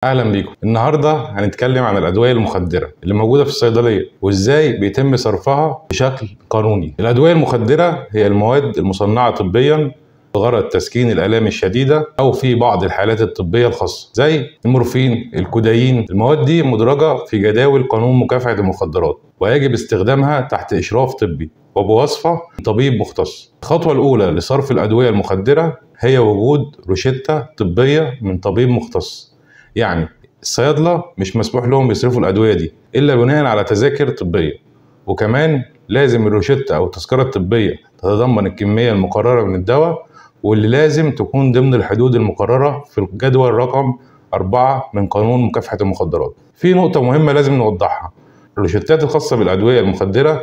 اهلا بيكم. النهارده هنتكلم عن الادويه المخدره اللي موجوده في الصيدليه وازاي بيتم صرفها بشكل قانوني. الادويه المخدره هي المواد المصنعه طبيا بغرض تسكين الالام الشديده او في بعض الحالات الطبيه الخاصه زي المورفين، الكودايين. المواد دي مدرجه في جداول قانون مكافحه المخدرات ويجب استخدامها تحت اشراف طبي وبوصفه من طبيب مختص. الخطوه الاولى لصرف الادويه المخدره هي وجود روشته طبيه من طبيب مختص. يعني الصيادله مش مسموح لهم يصرفوا الادويه دي الا بناء على تذاكر طبيه، وكمان لازم الروشته او التذكره الطبيه تتضمن الكميه المقرره من الدواء واللي لازم تكون ضمن الحدود المقرره في الجدول رقم 4 من قانون مكافحه المخدرات. في نقطه مهمه لازم نوضحها: الروشتات الخاصه بالادويه المخدره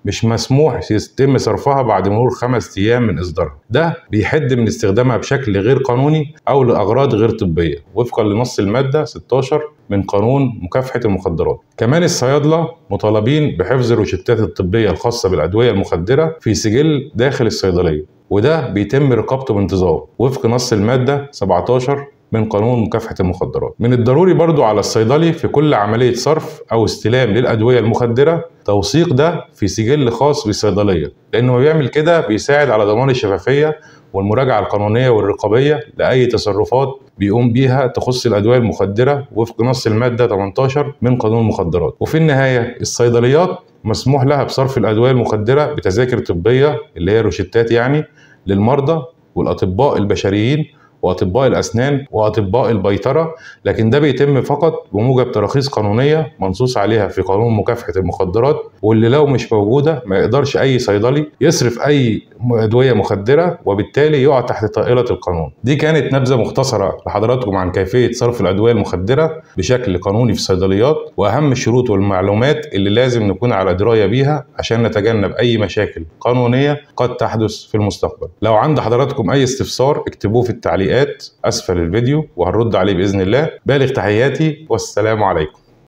مش مسموح يتم صرفها بعد مرور 5 أيام من إصدارها. ده بيحد من استخدامها بشكل غير قانوني أو لأغراض غير طبية وفقا لنص المادة 16 من قانون مكافحة المخدرات. كمان الصيادلة مطالبين بحفظ الروشتات الطبية الخاصة بالأدوية المخدرة في سجل داخل الصيدلية، وده بيتم رقابته بانتظام وفق نص المادة 17 من قانون مكافحة المخدرات. من الضروري برضو على الصيدلي في كل عملية صرف أو استلام للأدوية المخدرة توثيق ده في سجل خاص بالصيدلية، لأنه بيعمل كده بيساعد على ضمان الشفافية والمراجعة القانونية والرقابية لأي تصرفات بيقوم بيها تخص الأدوية المخدرة وفق نص المادة 18 من قانون المخدرات. وفي النهاية الصيدليات مسموح لها بصرف الأدوية المخدرة بتذاكر طبية اللي هي روشتات يعني للمرضى والأطباء البشريين واطباء الاسنان واطباء البيطره، لكن ده بيتم فقط بموجب تراخيص قانونيه منصوص عليها في قانون مكافحه المخدرات، واللي لو مش موجوده ما يقدرش اي صيدلي يصرف اي ادويه مخدره وبالتالي يقع تحت طائله القانون. دي كانت نبذه مختصره لحضراتكم عن كيفيه صرف الادويه المخدره بشكل قانوني في الصيدليات واهم الشروط والمعلومات اللي لازم نكون على درايه بيها عشان نتجنب اي مشاكل قانونيه قد تحدث في المستقبل. لو عند حضراتكم اي استفسار اكتبوه في التعليقات أسفل الفيديو وهنرد عليه بإذن الله. بالغ تحياتي والسلام عليكم.